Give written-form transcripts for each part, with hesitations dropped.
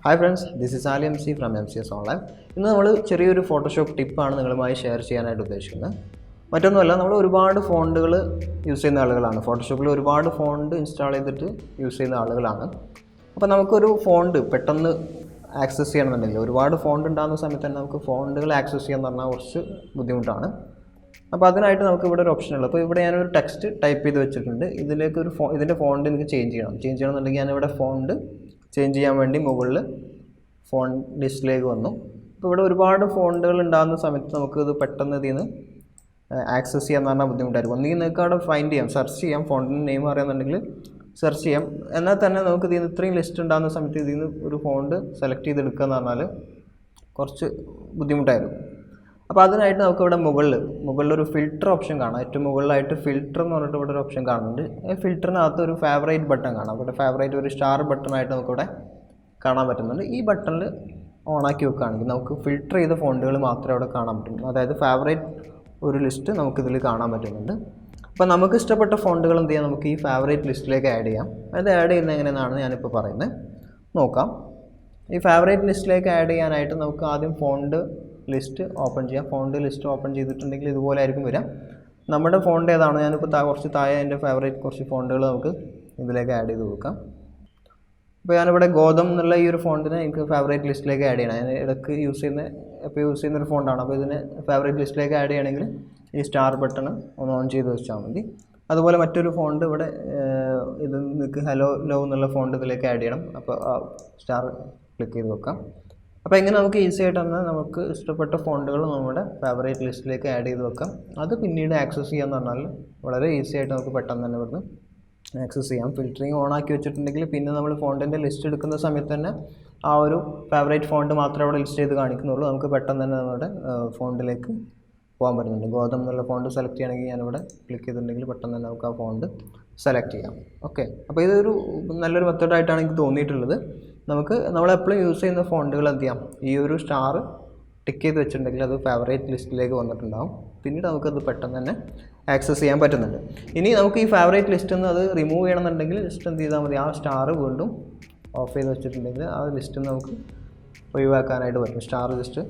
Hi friends, this is salih from mcsonlive. ഇന്ന് നമ്മൾ ചെറിയൊരു ഫോട്ടോഷോപ്പ് ടിപ്പാണ് നിങ്ങളുമായി ഷെയർ ചെയ്യാനായിട്ട് ഉദ്ദേശിക്കുന്നത്. മറ്റൊന്നുമല്ല, നമ്മൾ ഒരുപാട് ഫോണ്ടുകൾ യൂസ് ചെയ്യുന്ന ആളുകളാണ്. ഫോട്ടോഷോപ്പിൽ ഒരുപാട് ഫോണ്ട് ഇൻസ്റ്റാൾ ചെയ്തിട്ട് യൂസ് ചെയ്യുന്ന ആളുകളാണ്. അപ്പോൾ നമുക്കൊരു ഫോണ്ട് പെട്ടെന്ന് ആക്സസ് ചെയ്യണമെന്നുണ്ടെങ്കിൽ, ഒരുപാട് ഫോണ്ട് ഉണ്ടാകുന്ന സമയത്ത് തന്നെ നമുക്ക് ഫോണ്ടുകൾ ആക്സസ് ചെയ്യാന്ന് പറഞ്ഞാൽ കുറച്ച് ബുദ്ധിമുട്ടാണ്. അപ്പോൾ അതിനായിട്ട് നമുക്ക് ഇവിടെ ഒരു ഓപ്ഷൻ ഉള്ളത്. അപ്പോൾ ഇവിടെ ഞാനൊരു ടെക്സ്റ്റ് ടൈപ്പ് ചെയ്ത് വെച്ചിട്ടുണ്ട്. ഇതിലേക്ക് ഇതിൻ്റെ ഫോണ്ട് എനിക്ക് ചേഞ്ച് ചെയ്യണമെന്നുണ്ടെങ്കിൽ ഞാനിവിടെ ഫോണ്ട് ചേഞ്ച് ചെയ്യാൻ വേണ്ടി മുകളിൽ ഫോൺ ലിസ്റ്റിലേക്ക് വന്നു. അപ്പോൾ ഇവിടെ ഒരുപാട് ഫോണ്ടുകൾ ഉണ്ടാകുന്ന സമയത്ത് നമുക്കിത് പെട്ടെന്ന് ഇതിൽ നിന്ന് ആക്സസ് ചെയ്യാന്ന് പറഞ്ഞാൽ ബുദ്ധിമുട്ടായിരിക്കും. ഒന്നുകിൽ നിങ്ങൾക്ക് അവിടെ ഫൈൻഡ് ചെയ്യാം, സെർച്ച് ചെയ്യാം, ഫോണ്ടിൻ്റെ നെയിം അറിയാമെന്നുണ്ടെങ്കിൽ സെർച്ച് ചെയ്യാം. എന്നാൽ തന്നെ നമുക്ക് ഇതിൽ നിന്ന് ഇത്രയും ലിസ്റ്റ് ഉണ്ടാകുന്ന സമയത്ത് ഇതിൽ നിന്ന് ഒരു ഫോണ്ട് സെലക്ട് ചെയ്തെടുക്കുക എന്ന് പറഞ്ഞാൽ കുറച്ച് ബുദ്ധിമുട്ടായിരുന്നു. അപ്പോൾ അതിനായിട്ട് നമുക്ക് ഇവിടെ മുകളിലൊരു ഫിൽറ്റർ ഓപ്ഷൻ കാണാം. ഏറ്റവും മുകളിലായിട്ട് ഫിൽറ്റർ എന്ന് പറഞ്ഞിട്ട് ഇവിടെ ഒരു ഓപ്ഷൻ കാണുന്നുണ്ട്. ഈ ഫിൽറ്ററിനകത്ത് ഒരു ഫേവറേറ്റ് ബട്ടൺ കാണാം. ഇവിടെ ഫേവറേറ്റ് ഒരു സ്റ്റാർ ബട്ടണായിട്ട് നമുക്കിവിടെ കാണാൻ പറ്റുന്നുണ്ട്. ഈ ബട്ടണിൽ ഓണാക്കി വെക്കുകയാണെങ്കിൽ നമുക്ക് ഫിൽറ്റർ ചെയ്ത ഫോണ്ടുകൾ മാത്രമേ അവിടെ കാണാൻ പറ്റുള്ളൂ. അതായത് ഫേവറേറ്റ് ഒരു ലിസ്റ്റ് നമുക്കിതിൽ കാണാൻ പറ്റുന്നുണ്ട്. അപ്പോൾ നമുക്ക് ഇഷ്ടപ്പെട്ട ഫോണ്ടുകൾ എന്ത് ചെയ്യാം, നമുക്ക് ഈ ഫേവറേറ്റ് ലിസ്റ്റിലേക്ക് ആഡ് ചെയ്യാം. അത് ആഡ് ചെയ്യുന്നത് എങ്ങനെയെന്നാണ് ഞാനിപ്പോൾ പറയുന്നത്. നോക്കാം. ഈ ഫേവറേറ്റ് ലിസ്റ്റിലേക്ക് ആഡ് ചെയ്യാനായിട്ട് നമുക്ക് ആദ്യം ഫോണ്ട് ലിസ്റ്റ് ഓപ്പൺ ചെയ്യാം. ഫോണ്ട് ലിസ്റ്റ് ഓപ്പൺ ചെയ്തിട്ടുണ്ടെങ്കിൽ ഇതുപോലെ ആയിരിക്കും വരാം. നമ്മുടെ ഫോണ്ട് ഏതാണ്, ഞാനിപ്പോൾ കുറച്ച് താഴെ എൻ്റെ ഫേവറേറ്റ് കുറച്ച് ഫോണ്ടുകൾ നമുക്ക് ഇതിലേക്ക് ആഡ് ചെയ്ത് കൊടുക്കാം. അപ്പോൾ ഞാനിവിടെ ഗോതം എന്നുള്ള ഈ ഒരു ഫോണ്ടിനെ എനിക്ക് ഫേവറേറ്റ് ലിസ്റ്റിലേക്ക് ആഡ് ചെയ്യണം. ഞാൻ ഇടയ്ക്ക് യൂസ് ചെയ്യുന്നൊരു ഫോണ്ടാണ്. അപ്പോൾ ഇതിനെ ഫേവറേറ്റ് ലിസ്റ്റിലേക്ക് ആഡ് ചെയ്യണമെങ്കിൽ ഈ സ്റ്റാർ ബട്ടൺ ഒന്ന് ഓൺ ചെയ്ത് വെച്ചാൽ മതി. അതുപോലെ മറ്റൊരു ഫോണ്ട് ഇവിടെ ഇത് നിങ്ങൾക്ക് ഹലോ ലവ് എന്നുള്ള ഫോണ്ട് ഇതിലേക്ക് ആഡ് ചെയ്യണം. അപ്പോൾ സ്റ്റാർ ക്ലിക്ക് ചെയ്ത് വെക്കാം. അപ്പോൾ ഇങ്ങനെ നമുക്ക് ഈസി ആയിട്ട് തന്നെ നമുക്ക് ഇഷ്ടപ്പെട്ട ഫോണ്ടുകൾ നമ്മുടെ ഫേവറേറ്റ് ലിസ്റ്റിലേക്ക് ആഡ് ചെയ്ത് വെക്കാം. അത് പിന്നീട് ആക്സസ് ചെയ്യാന്ന് പറഞ്ഞാൽ വളരെ ഈസി ആയിട്ട് നമുക്ക് പെട്ടെന്ന് തന്നെ ഇവിടുന്ന് ആക്സസ് ചെയ്യാം. ഫിൽറ്ററിങ് ഓൺ ആക്കി വെച്ചിട്ടുണ്ടെങ്കിൽ പിന്നെ നമ്മൾ ഫോണ്ടിൻ്റെ ലിസ്റ്റ് എടുക്കുന്ന സമയത്ത് തന്നെ ആ ഒരു ഫേവറേറ്റ് ഫോണ്ട് മാത്രമേ അവിടെ ലിസ്റ്റ് ചെയ്ത് കാണിക്കുന്നുള്ളൂ. നമുക്ക് പെട്ടെന്ന് തന്നെ നമ്മുടെ ഫോണ്ടിലേക്ക് പോകാൻ പറ്റുന്നുണ്ട്. ഗോതം എന്നുള്ള ഫോണ്ട് സെലക്ട് ചെയ്യണമെങ്കിൽ ഞാനിവിടെ ക്ലിക്ക് ചെയ്തിട്ടുണ്ടെങ്കിൽ പെട്ടെന്ന് തന്നെ നമുക്ക് ആ ഫോണ്ട് സെലക്ട് ചെയ്യാം. ഓക്കെ, അപ്പോൾ ഇതൊരു നല്ലൊരു മെത്തേഡായിട്ടാണ് എനിക്ക് തോന്നിയിട്ടുള്ളത്. നമ്മളെപ്പോഴും യൂസ് ചെയ്യുന്ന ഫോണ്ടുകൾ എന്ത് ചെയ്യാം, ഈ ഒരു സ്റ്റാർ ടിക്ക് ചെയ്ത് വെച്ചിട്ടുണ്ടെങ്കിൽ അത് ഫേവറേറ്റ് ലിസ്റ്റിലേക്ക് വന്നിട്ടുണ്ടാകും. പിന്നീട് നമുക്കത് പെട്ടെന്ന് തന്നെ ആക്സസ് ചെയ്യാൻ പറ്റുന്നുണ്ട്. ഇനി നമുക്ക് ഈ ഫേവറേറ്റ് ലിസ്റ്റിൽ നിന്ന് അത് റിമൂവ് ചെയ്യണമെന്നുണ്ടെങ്കിൽ ജസ്റ്റ് എന്ത് ചെയ്താൽ മതി, ആ സ്റ്റാർ വീണ്ടും ഓഫ് ചെയ്ത് വെച്ചിട്ടുണ്ടെങ്കിൽ ആ ലിസ്റ്റിൽ നമുക്ക് ഒഴിവാക്കാനായിട്ട് പറ്റും. സ്റ്റാർ ജസ്റ്റ്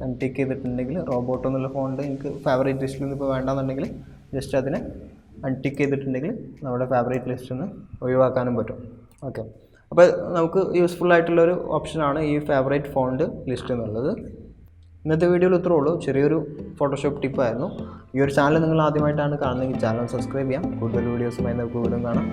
അൺടിക്ക് ചെയ്തിട്ടുണ്ടെങ്കിൽ റോബോട്ട് എന്നുള്ള ഫോണ്ട് എനിക്ക് ഫേവറേറ്റ് ലിസ്റ്റിൽ നിന്ന് ഇപ്പോൾ വേണ്ടെന്നുണ്ടെങ്കിൽ ജസ്റ്റ് അതിനെ അൺടിക്ക് ചെയ്തിട്ടുണ്ടെങ്കിൽ നമ്മുടെ ഫേവറേറ്റ് ലിസ്റ്റിൽ നിന്ന് ഒഴിവാക്കാനും പറ്റും. ഓക്കെ, അപ്പോൾ നമുക്ക് യൂസ്ഫുൾ ആയിട്ടുള്ളൊരു ഓപ്ഷനാണ് ഈ ഫേവറേറ്റ് ഫോണ്ട് ലിസ്റ്റ് എന്നുള്ളത്. ഇന്നത്തെ വീഡിയോയിൽ ഇത്രേ ഉള്ളൂ. ചെറിയൊരു ഫോട്ടോഷോപ്പ് ടിപ്പായിരുന്നു. ഈ ഒരു ചാനൽ നിങ്ങൾ ആദ്യമായിട്ടാണ് കാണുന്നതെങ്കിൽ ചാനൽ സബ്സ്ക്രൈബ് ചെയ്യാം. കൂടുതൽ വീഡിയോസുമായി നമുക്ക് വീണ്ടും കാണാം.